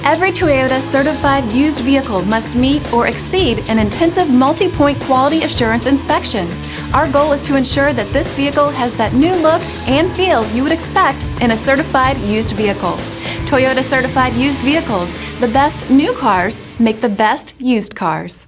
Every Toyota certified used vehicle must meet or exceed an intensive multi-point quality assurance inspection. Our goal is to ensure that this vehicle has that new look and feel you would expect in a certified used vehicle. Toyota certified used vehicles, the best new cars make the best used cars.